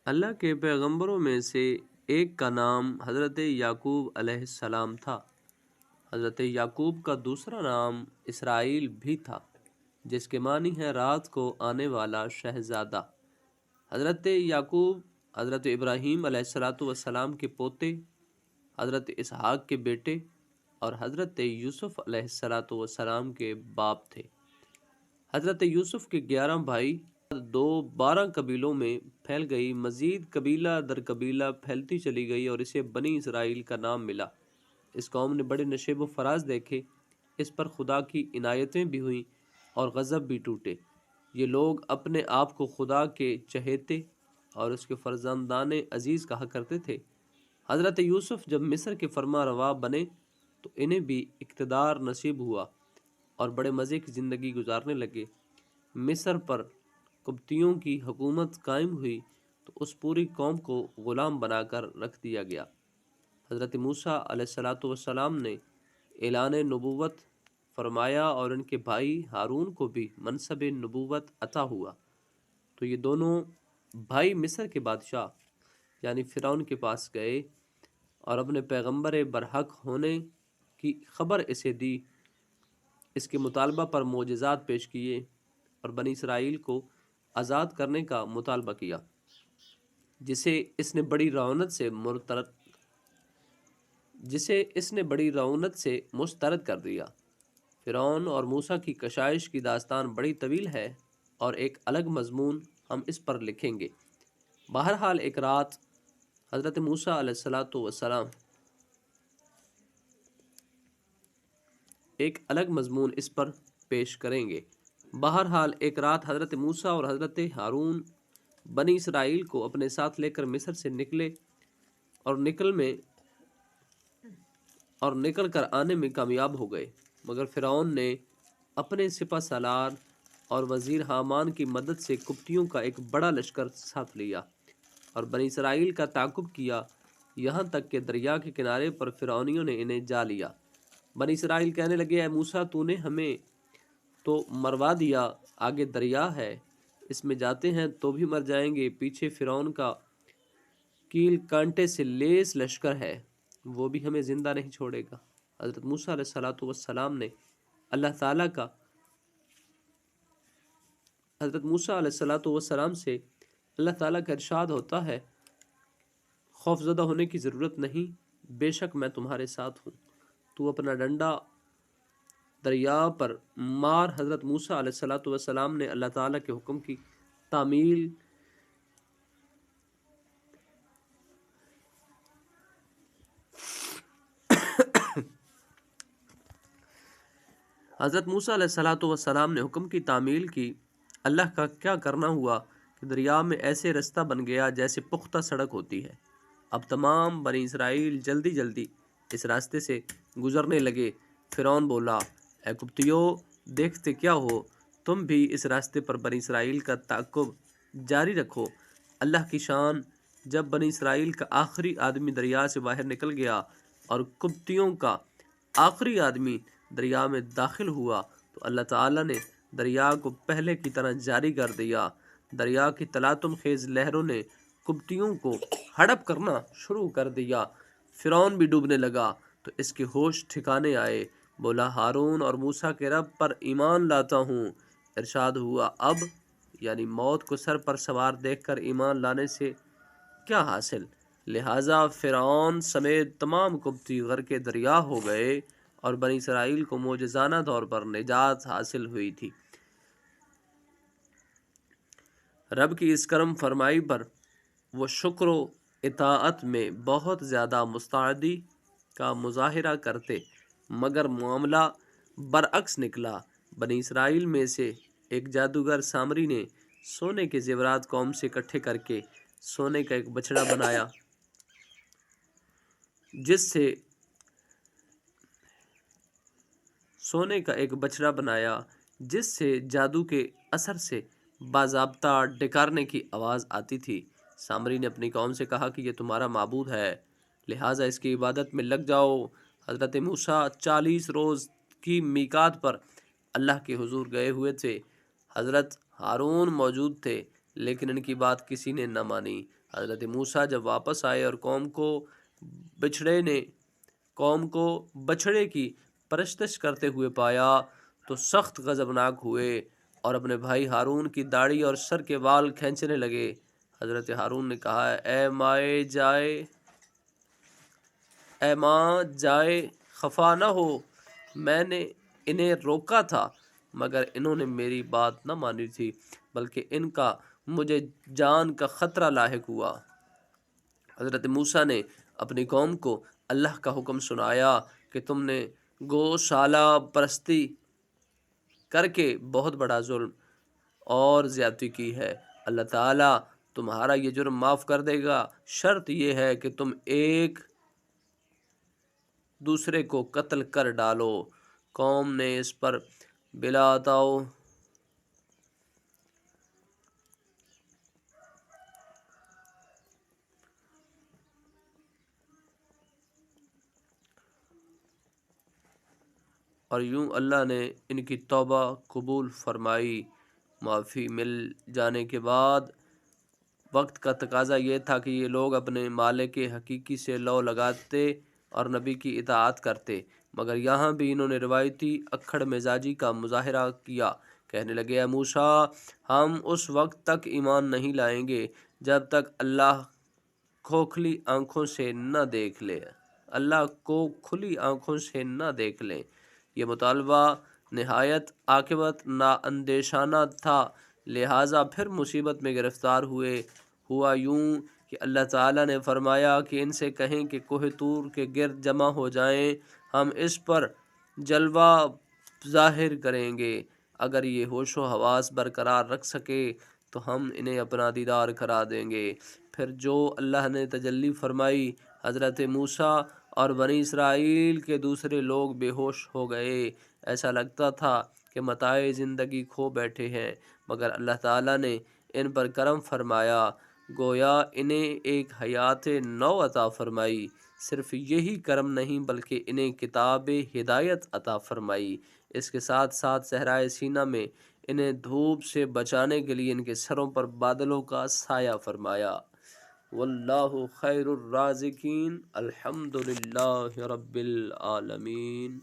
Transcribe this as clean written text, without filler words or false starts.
اللہ کے پیغمبروں میں سے ایک کا نام حضرت یعقوب علیہ السلام تھا۔ حضرت یعقوب کا دوسرا نام اسرائیل بھی تھا، جس کے معنی ہے رات کو آنے والا شہزادہ۔ حضرت یعقوب حضرت ابراہیم علیہ السلام کے پوتے، حضرت اسحاق کے بیٹے اور حضرت یوسف علیہ السلام کے باپ تھے۔ حضرت یوسف کے 11 بھائی 12 قبیلوں میں پھیل گئی، مزید قبیلہ در قبیلہ پھیلتی چلی گئی اور اسے بنی اسرائیل کا نام ملا۔ اس قوم نے بڑے نشیب و فراز دیکھے، اس پر خدا کی عنایتیں بھی ہوئیں اور غضب بھی ٹوٹے۔ یہ لوگ اپنے آپ کو خدا کے چہیتے اور اس کے فرزندان عزیز کہا کرتے تھے۔ حضرت یوسف جب مصر کے فرما روا بنے تو انہیں بھی اقتدار نصیب ہوا اور بڑے مزے کی زندگی گزارنے لگے۔ مصر پر قبطیوں کی حکومت قائم ہوئی تو اس پوری قوم کو غلام بنا کر رکھ دیا گیا۔ حضرت موسیٰ علیہ السلام نے اعلان نبوت فرمایا اور ان کے بھائی ہارون کو بھی منصب نبوت عطا ہوا، تو یہ دونوں بھائی مصر کے بادشاہ یعنی فرعون کے پاس گئے اور اپنے پیغمبر برحق ہونے کی خبر اسے دی۔ اس کے مطالبہ پر معجزات پیش کیے اور بنی اسرائیل کو آزاد کرنے کا مطالبہ کیا، جسے اس نے بڑی رعونت سے مسترد کر دیا۔ فرعون اور موسیٰ کی کشائش کی داستان بڑی طویل ہے اور ایک الگ مضمون ہم اس پر لکھیں گے۔ بہرحال ایک رات حضرت موسیٰ علیہ السلام ایک الگ مضمون اس پر پیش کریں گے۔ بہرحال ایک رات حضرت موسیٰ اور حضرت ہارون بنی اسرائیل کو اپنے ساتھ لے کر مصر سے نکلے اور نکل کر آنے میں کامیاب ہو گئے، مگر فرعون نے اپنے سپہ سالار اور وزیر حامان کی مدد سے قبطیوں کا ایک بڑا لشکر ساتھ لیا اور بنی اسرائیل کا تعاقب کیا، یہاں تک کہ دریا کے کنارے پر فرعونیوں نے انہیں جا لیا۔ بنی اسرائیل کہنے لگے، اے موسیٰ، تو نے ہمیں تو مروا دیا، آگے دریا ہے، اس میں جاتے ہیں تو بھی مر جائیں گے، پیچھے فرعون کا کیل کانٹے سے لیس لشکر ہے، وہ بھی ہمیں زندہ نہیں چھوڑے گا۔ حضرت موسیٰ علیہ السلام نے اللہ تعالیٰ کا حضرت موسیٰ علیہ السلام سے اللہ تعالیٰ کا ارشاد ہوتا ہے، خوف زدہ ہونے کی ضرورت نہیں، بے شک میں تمہارے ساتھ ہوں، تو اپنا ڈنڈا دریا پر مار۔ حضرت موسیٰ علیہ السلام نے اللہ تعالیٰ کے حکم کی تعمیل حضرت موسیٰ علیہ السلام نے حکم کی تعمیل کی۔ اللہ کا کیا کرنا ہوا کہ دریا میں ایسے رستہ بن گیا جیسے پختہ سڑک ہوتی ہے۔ اب تمام بنی اسرائیل جلدی جلدی اس راستے سے گزرنے لگے۔ فرعون بولا، اے قبطیو، دیکھتے کیا ہو، تم بھی اس راستے پر بنی اسرائیل کا تعاقب جاری رکھو۔ اللہ کی شان، جب بنی اسرائیل کا آخری آدمی دریا سے باہر نکل گیا اور قبطیوں کا آخری آدمی دریا میں داخل ہوا تو اللہ تعالیٰ نے دریا کو پہلے کی طرح جاری کر دیا۔ دریا کی تلاطم خیز لہروں نے قبطیوں کو ہڑپ کرنا شروع کر دیا۔ فرعون بھی ڈوبنے لگا تو اس کے ہوش ٹھکانے آئے، بولا، ہارون اور موسیٰ کے رب پر ایمان لاتا ہوں۔ ارشاد ہوا، اب یعنی موت کو سر پر سوار دیکھ کر ایمان لانے سے کیا حاصل؟ لہٰذا فرعون سمیت تمام قبطی غرقِ دریا ہو گئے اور بنی اسرائیل کو معجزانہ طور پر نجات حاصل ہوئی تھی۔ رب کی اس کرم فرمائی پر وہ شکر و اطاعت میں بہت زیادہ مستعدی کا مظاہرہ کرتے، مگر معاملہ برعکس نکلا۔ بنی اسرائیل میں سے ایک جادوگر سامری نے سونے کے زیورات قوم سے اکٹھے کر کے سونے کا ایک بچڑا بنایا، جس سے جادو کے اثر سے باضابطہ ڈکارنے کی آواز آتی تھی۔ سامری نے اپنی قوم سے کہا کہ یہ تمہارا معبود ہے، لہٰذا اس کی عبادت میں لگ جاؤ۔ حضرت موسیٰ 40 روز کی میقات پر اللہ کے حضور گئے ہوئے تھے۔ حضرت ہارون موجود تھے۔ لیکن ان کی بات کسی نے نہ مانی۔ حضرت موسیٰ جب واپس آئے اور قوم کو بچھڑے کی پرستش کرتے ہوئے پایا تو سخت غضبناک ہوئے اور اپنے بھائی ہارون کی داڑھی اور سر کے بال کھینچنے لگے۔ حضرت ہارون نے کہا، اے ماں جائے خفا نہ ہو، میں نے انہیں روکا تھا مگر انہوں نے میری بات نہ مانی تھی، بلکہ ان کا مجھے جان کا خطرہ لاحق ہوا۔ حضرت موسیٰ نے اپنی قوم کو اللہ کا حکم سنایا کہ تم نے گوشالہ پرستی کر کے بہت بڑا ظلم اور زیادتی کی ہے۔ اللہ تعالیٰ تمہارا یہ جرم معاف کر دے گا، شرط یہ ہے کہ تم ایک دوسرے کو قتل کر ڈالو۔ قوم نے اس پر بلا تاؤ اور یوں اللہ نے ان کی توبہ قبول فرمائی۔ معافی مل جانے کے بعد وقت کا تقاضا یہ تھا کہ یہ لوگ اپنے مالک حقیقی سے لو لگاتے اور نبی کی اطاعت کرتے، مگر یہاں بھی انہوں نے روایتی اکھڑ مزاجی کا مظاہرہ کیا۔ کہنے لگے، اے موسیٰ، ہم اس وقت تک ایمان نہیں لائیں گے جب تک اللہ کو کھلی آنکھوں سے نہ دیکھ لیں۔ یہ مطالبہ نہایت عاقبت نااندیشانہ تھا، لہٰذا پھر مصیبت میں گرفتار ہوا یوں کہ اللہ تعالیٰ نے فرمایا کہ ان سے کہیں کہ کوہ طور کے گرد جمع ہو جائیں، ہم اس پر جلوہ ظاہر کریں گے۔ اگر یہ ہوش و حواس برقرار رکھ سکے تو ہم انہیں اپنا دیدار کرا دیں گے۔ پھر جو اللہ نے تجلی فرمائی، حضرت موسیٰ اور بنی اسرائیل کے دوسرے لوگ بے ہوش ہو گئے۔ ایسا لگتا تھا کہ متاع زندگی کھو بیٹھے ہیں، مگر اللہ تعالیٰ نے ان پر کرم فرمایا، گویا انہیں ایک حیات نو عطا فرمائی۔ صرف یہی کرم نہیں بلکہ انہیں کتاب ہدایت عطا فرمائی۔ اس کے ساتھ ساتھ صحرائے سینا میں انہیں دھوپ سے بچانے کے لیے ان کے سروں پر بادلوں کا سایہ فرمایا۔ واللہ خیر الرازقین۔ الحمد للہ رب العالمین۔